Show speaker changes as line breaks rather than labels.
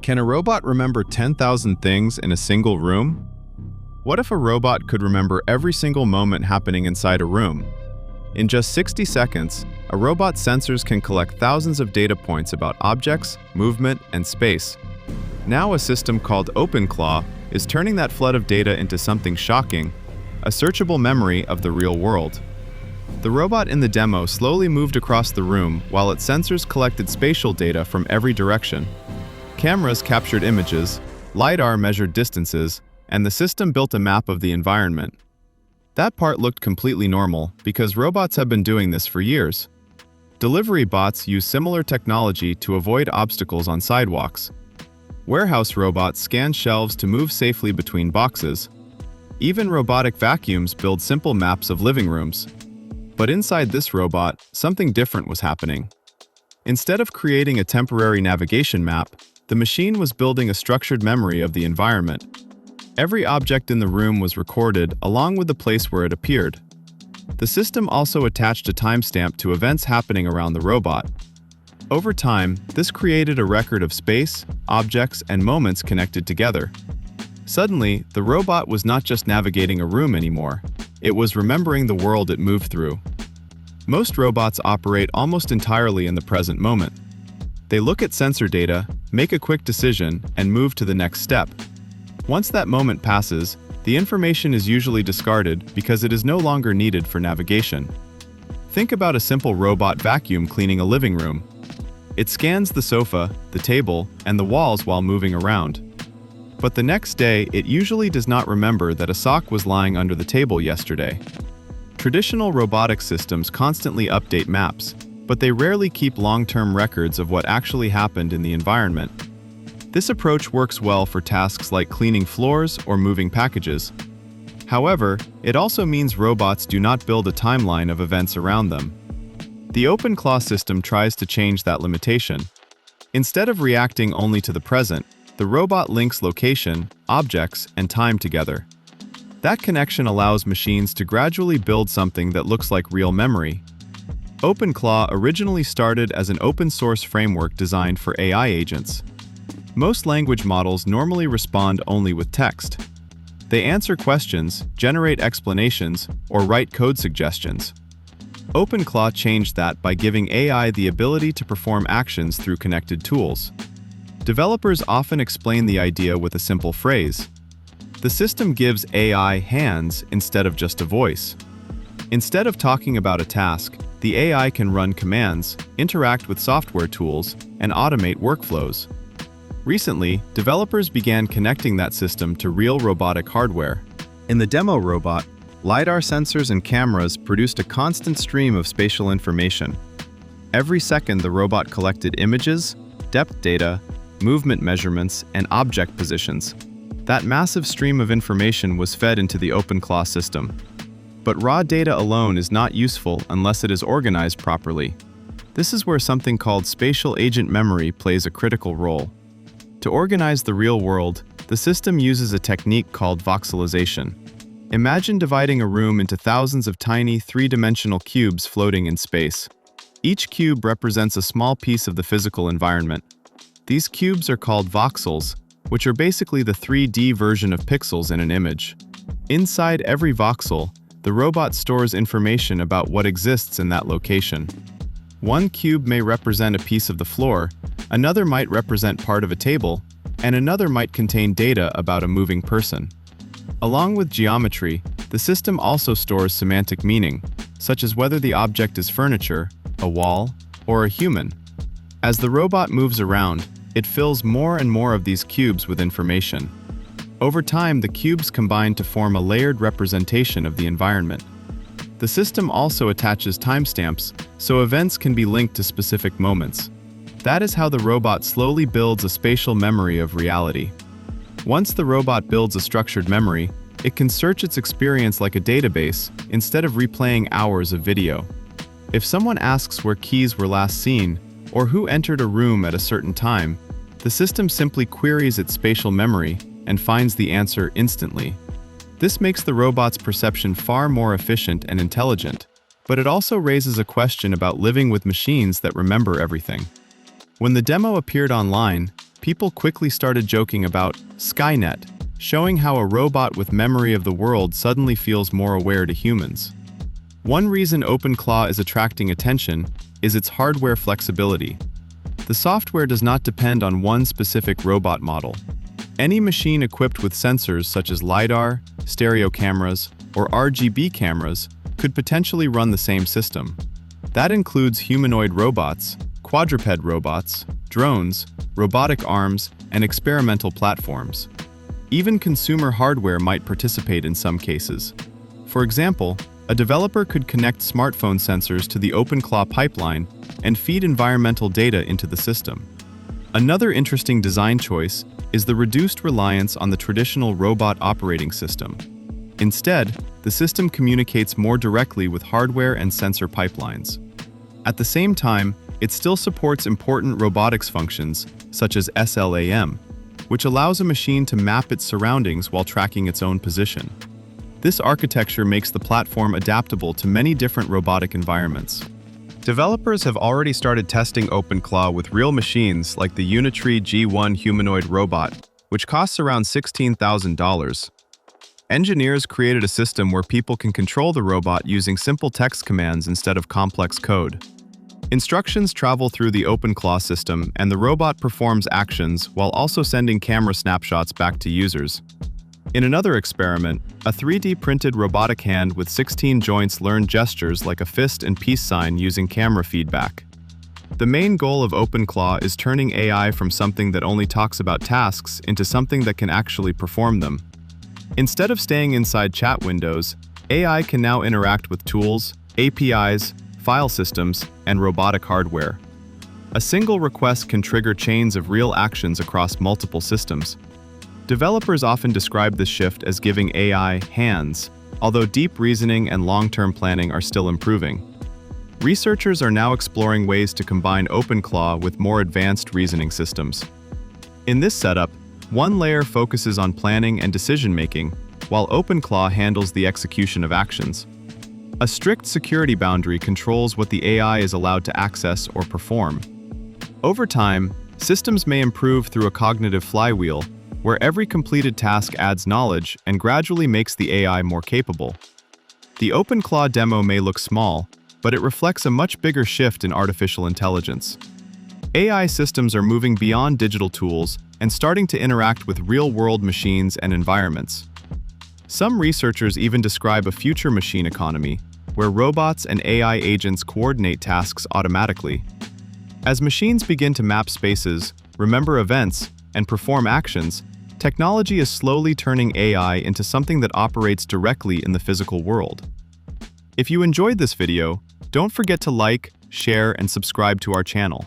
Can a robot remember 10,000 things in a single room? What if a robot could remember every single moment happening inside a room? In just 60 seconds, a robot's sensors can collect thousands of data points about objects, movement, and space. Now a system called OpenClaw is turning that flood of data into something shocking, a searchable memory of the real world. The robot in the demo slowly moved across the room while its sensors collected spatial data from every direction. Cameras captured images, lidar measured distances, and the system built a map of the environment. That part looked completely normal because robots have been doing this for years. Delivery bots use similar technology to avoid obstacles on sidewalks. Warehouse robots scan shelves to move safely between boxes. Even robotic vacuums build simple maps of living rooms. But inside this robot, something different was happening. Instead of creating a temporary navigation map, the machine was building a structured memory of the environment. Every object in the room was recorded along with the place where it appeared. The system also attached a timestamp to events happening around the robot. Over time, this created a record of space, objects, and moments connected together. Suddenly, the robot was not just navigating a room anymore. It was remembering the world it moved through. Most robots operate almost entirely in the present moment. They look at sensor data, make a quick decision, and move to the next step. Once that moment passes, the information is usually discarded because it is no longer needed for navigation. Think about a simple robot vacuum cleaning a living room. It scans the sofa, the table, and the walls while moving around. But the next day, it usually does not remember that a sock was lying under the table yesterday. Traditional robotic systems constantly update maps, but they rarely keep long-term records of what actually happened in the environment. This approach works well for tasks like cleaning floors or moving packages. However, it also means robots do not build a timeline of events around them. The OpenClaw system tries to change that limitation. Instead of reacting only to the present, the robot links location, objects, and time together. That connection allows machines to gradually build something that looks like real memory. OpenClaw originally started as an open-source framework designed for AI agents. Most language models normally respond only with text. They answer questions, generate explanations, or write code suggestions. OpenClaw changed that by giving AI the ability to perform actions through connected tools. Developers often explain the idea with a simple phrase. The system gives AI hands instead of just a voice. Instead of talking about a task, the AI can run commands, interact with software tools, and automate workflows. Recently, developers began connecting that system to real robotic hardware. In the demo robot, lidar sensors and cameras produced a constant stream of spatial information. Every second, the robot collected images, depth data, movement measurements, and object positions. That massive stream of information was fed into the OpenClaw system. But raw data alone is not useful unless it is organized properly. This is where something called spatial agent memory plays a critical role. To organize the real world, the system uses a technique called voxelization. Imagine dividing a room into thousands of tiny, three-dimensional cubes floating in space. Each cube represents a small piece of the physical environment. These cubes are called voxels, which are basically the 3D version of pixels in an image. Inside every voxel, the robot stores information about what exists in that location. One cube may represent a piece of the floor, another might represent part of a table, and another might contain data about a moving person. Along with geometry, the system also stores semantic meaning, such as whether the object is furniture, a wall, or a human. As the robot moves around, it fills more and more of these cubes with information. Over time, the cubes combine to form a layered representation of the environment. The system also attaches timestamps, so events can be linked to specific moments. That is how the robot slowly builds a spatial memory of reality. Once the robot builds a structured memory, it can search its experience like a database instead of replaying hours of video. If someone asks where keys were last seen, or who entered a room at a certain time, the system simply queries its spatial memory and finds the answer instantly. This makes the robot's perception far more efficient and intelligent, but it also raises a question about living with machines that remember everything. When the demo appeared online, people quickly started joking about Skynet, showing how a robot with memory of the world suddenly feels more aware to humans. One reason OpenClaw is attracting attention is its hardware flexibility. The software does not depend on one specific robot model. Any machine equipped with sensors such as lidar, stereo cameras, or RGB cameras could potentially run the same system. That includes humanoid robots, quadruped robots, drones, robotic arms, and experimental platforms. Even consumer hardware might participate in some cases. For example, a developer could connect smartphone sensors to the OpenClaw pipeline and feed environmental data into the system. Another interesting design choice is the reduced reliance on the traditional robot operating system. Instead, the system communicates more directly with hardware and sensor pipelines. At the same time, it still supports important robotics functions, such as SLAM, which allows a machine to map its surroundings while tracking its own position. This architecture makes the platform adaptable to many different robotic environments. Developers have already started testing OpenClaw with real machines like the Unitree G1 humanoid robot, which costs around $16,000. Engineers created a system where people can control the robot using simple text commands instead of complex code. Instructions travel through the OpenClaw system, and the robot performs actions while also sending camera snapshots back to users. In another experiment, a 3D printed robotic hand with 16 joints learned gestures like a fist and peace sign using camera feedback. The main goal of OpenClaw is turning AI from something that only talks about tasks into something that can actually perform them. Instead of staying inside chat windows, AI can now interact with tools, APIs, file systems, and robotic hardware. A single request can trigger chains of real actions across multiple systems. Developers often describe this shift as giving AI hands, although deep reasoning and long-term planning are still improving. Researchers are now exploring ways to combine OpenClaw with more advanced reasoning systems. In this setup, one layer focuses on planning and decision-making, while OpenClaw handles the execution of actions. A strict security boundary controls what the AI is allowed to access or perform. Over time, systems may improve through a cognitive flywheel, where every completed task adds knowledge and gradually makes the AI more capable. The OpenClaw demo may look small, but it reflects a much bigger shift in artificial intelligence. AI systems are moving beyond digital tools and starting to interact with real-world machines and environments. Some researchers even describe a future machine economy, where robots and AI agents coordinate tasks automatically. As machines begin to map spaces, remember events, and perform actions, technology is slowly turning AI into something that operates directly in the physical world. If you enjoyed this video, don't forget to like, share, and subscribe to our channel.